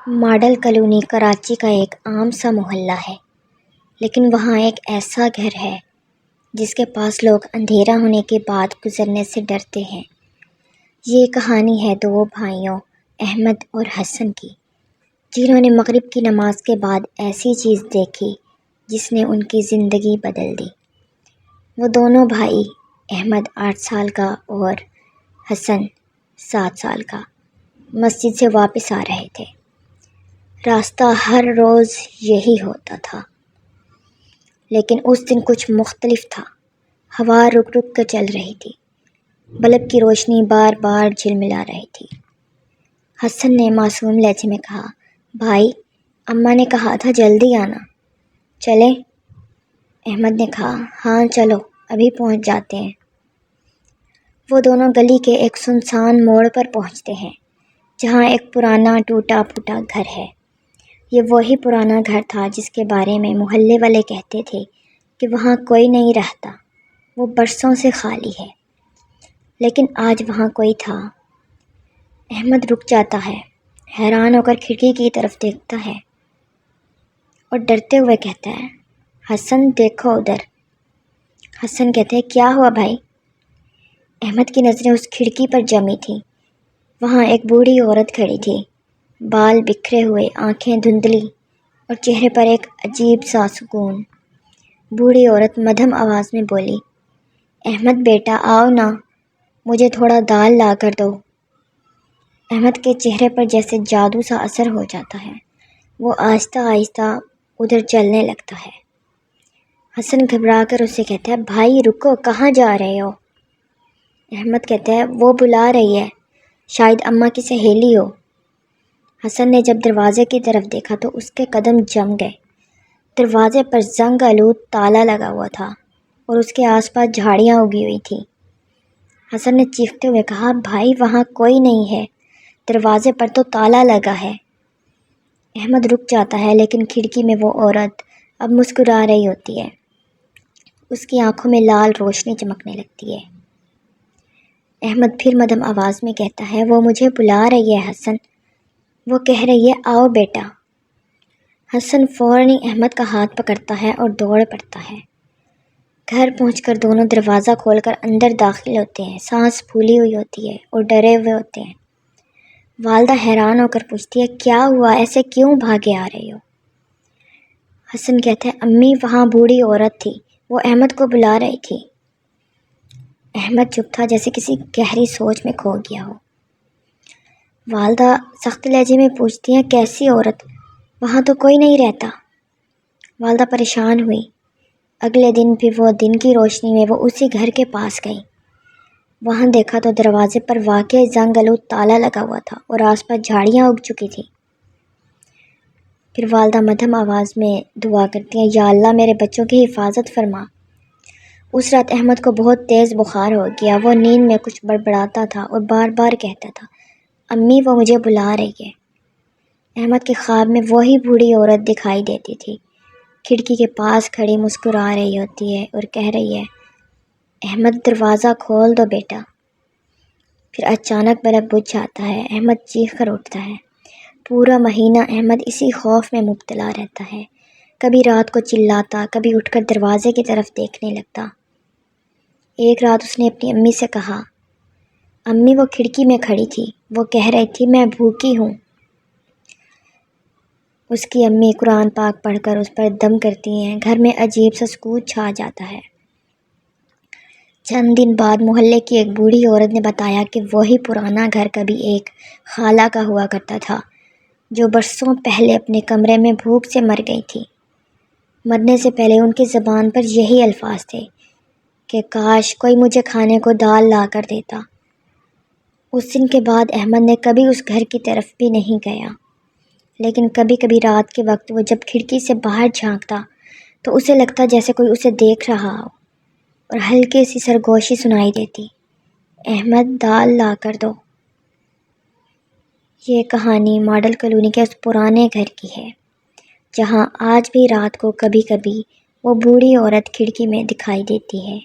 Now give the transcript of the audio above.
Model colony Karachi کا ایک عام سا محلہ ہے، لیکن وہاں ایک ایسا گھر ہے جس کے پاس لوگ اندھیرا ہونے کے بعد گزرنے سے ڈرتے ہیں۔ یہ کہانی ہے دو بھائیوں احمد اور حسن کی، جنہوں نے مغرب کی نماز کے بعد ایسی چیز دیکھی جس نے ان کی زندگی بدل دی۔ وہ دونوں بھائی، احمد 8 سال کا اور حسن 7 سال کا، مسجد سے واپس آ رہے تھے۔ راستہ ہر روز یہی ہوتا تھا، لیکن اس دن کچھ مختلف تھا۔ ہوا رک رک کر چل رہی تھی، بلب کی روشنی بار بار جھلملا رہی تھی۔ حسن نے معصوم لہجے میں کہا، بھائی، اماں نے کہا تھا جلدی آنا، چلیں؟ احمد نے کہا، ہاں چلو، ابھی پہنچ جاتے ہیں۔ وہ دونوں گلی کے ایک سنسان موڑ پر پہنچتے ہیں، جہاں ایک پرانا ٹوٹا پھوٹا گھر ہے۔ یہ وہی پرانا گھر تھا جس کے بارے میں محلے والے کہتے تھے کہ وہاں کوئی نہیں رہتا، وہ برسوں سے خالی ہے، لیکن آج وہاں کوئی تھا۔ احمد رک جاتا ہے، حیران ہو کر کھڑکی کی طرف دیکھتا ہے اور ڈرتے ہوئے کہتا ہے، حسن دیکھو ادھر۔ حسن کہتے ہیں، کیا ہوا بھائی؟ احمد کی نظریں اس کھڑکی پر جمی تھیں۔ وہاں ایک بوڑھی عورت کھڑی تھی، بال بکھرے ہوئے، آنکھیں دھندلی اور چہرے پر ایک عجیب سا سکون۔ بوڑھی عورت مدھم آواز میں بولی، احمد بیٹا آؤ نا، مجھے تھوڑا دال لا کر دو۔ احمد کے چہرے پر جیسے جادو سا اثر ہو جاتا ہے، وہ آہستہ آہستہ ادھر چلنے لگتا ہے۔ حسن گھبرا کر اسے کہتا ہے، بھائی رکو، کہاں جا رہے ہو؟ احمد کہتا ہے، وہ بلا رہی ہے، شاید اماں کی سہیلی ہو۔ حسن نے جب دروازے کی طرف دیکھا تو اس کے قدم جم گئے۔ دروازے پر زنگ آلود تالا لگا ہوا تھا اور اس کے آس پاس جھاڑیاں اگی ہوئی تھیں۔ حسن نے چیختے ہوئے کہا، بھائی وہاں کوئی نہیں ہے، دروازے پر تو تالا لگا ہے۔ احمد رک جاتا ہے، لیکن کھڑکی میں وہ عورت اب مسکرا رہی ہوتی ہے، اس کی آنکھوں میں لال روشنی چمکنے لگتی ہے۔ احمد پھر مدھم آواز میں کہتا ہے، وہ مجھے بلا رہی ہے حسن، وہ کہہ رہی ہے آؤ بیٹا۔ حسن فوراً احمد کا ہاتھ پکڑتا ہے اور دوڑ پڑتا ہے۔ گھر پہنچ کر دونوں دروازہ کھول کر اندر داخل ہوتے ہیں۔ سانس پھولی ہوئی ہوتی ہے اور ڈرے ہوئے ہوتے ہیں۔ والدہ حیران ہو کر پوچھتی ہے، کیا ہوا، ایسے کیوں بھاگے آ رہی ہو؟ حسن کہتا ہے، امی وہاں بوڑھی عورت تھی، وہ احمد کو بلا رہی تھی۔ احمد چپ تھا، جیسے کسی گہری سوچ میں کھو گیا ہو۔ والدہ سخت لہجے میں پوچھتی ہیں، کیسی عورت؟ وہاں تو کوئی نہیں رہتا۔ والدہ پریشان ہوئی۔ اگلے دن بھی وہ دن کی روشنی میں وہ اسی گھر کے پاس گئی۔ وہاں دیکھا تو دروازے پر واقعی زنگ آلود تالا لگا ہوا تھا اور آس پاس جھاڑیاں اگ چکی تھیں۔ پھر والدہ مدھم آواز میں دعا کرتی ہیں، یا اللہ میرے بچوں کی حفاظت فرما۔ اس رات احمد کو بہت تیز بخار ہو گیا۔ وہ نیند میں کچھ بڑبڑاتا تھا اور بار بار کہتا تھا، امی وہ مجھے بلا رہی ہے۔ احمد کے خواب میں وہی بوڑھی عورت دکھائی دیتی تھی، کھڑکی کے پاس کھڑی مسکرا رہی ہوتی ہے اور کہہ رہی ہے، احمد دروازہ کھول دو بیٹا۔ پھر اچانک بلب بجھ جاتا ہے، احمد چیخ کر اٹھتا ہے۔ پورا مہینہ احمد اسی خوف میں مبتلا رہتا ہے، کبھی رات کو چلاتا، کبھی اٹھ کر دروازے کی طرف دیکھنے لگتا۔ ایک رات اس نے اپنی امی سے کہا، امی وہ کھڑکی میں کھڑی تھی، وہ کہہ رہی تھی میں بھوکی ہوں۔ اس کی امی قرآن پاک پڑھ کر اس پر دم کرتی ہیں۔ گھر میں عجیب سا سکوت چھا جاتا ہے۔ چند دن بعد محلے کی ایک بوڑھی عورت نے بتایا کہ وہی پرانا گھر کبھی ایک خالہ کا ہوا کرتا تھا، جو برسوں پہلے اپنے کمرے میں بھوک سے مر گئی تھی۔ مرنے سے پہلے ان کی زبان پر یہی الفاظ تھے کہ کاش کوئی مجھے کھانے کو دال لا کر دیتا۔ اس دن کے بعد احمد نے کبھی اس گھر کی طرف بھی نہیں گیا، لیکن کبھی کبھی رات کے وقت وہ جب کھڑکی سے باہر جھانکتا تو اسے لگتا جیسے کوئی اسے دیکھ رہا ہو، اور ہلکی سی سرگوشی سنائی دیتی، احمد دال لا کر دو۔ یہ کہانی ماڈل کالونی کے اس پرانے گھر کی ہے، جہاں آج بھی رات کو کبھی کبھی وہ بوڑھی عورت کھڑکی میں دکھائی دیتی ہے۔